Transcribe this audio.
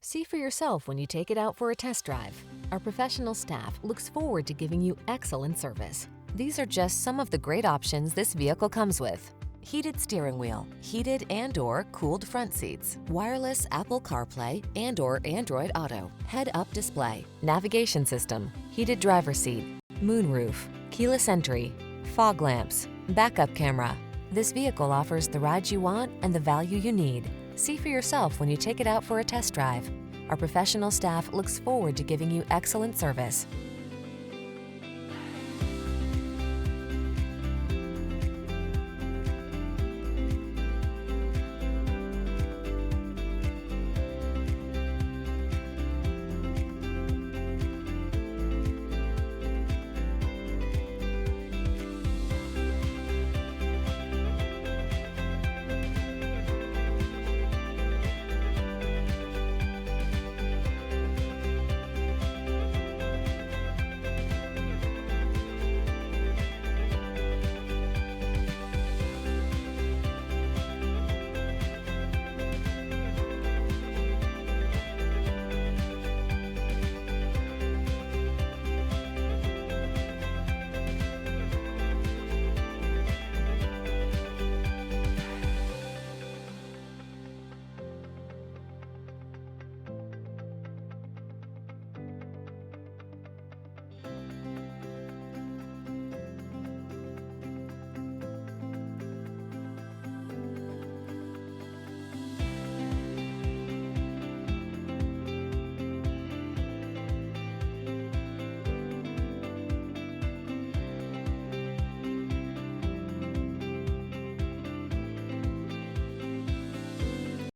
See for yourself when you take it out for a test drive. Our professional staff looks forward to giving you excellent service. These are just some of the great options this vehicle comes with: heated steering wheel, heated and/or cooled front seats, wireless Apple CarPlay and/or Android Auto, head-up display, navigation system, heated driver's seat, moonroof, keyless entry, fog lamps, backup camera. This vehicle offers the ride you want and the value you need. See for yourself when you take it out for a test drive. Our professional staff looks forward to giving you excellent service.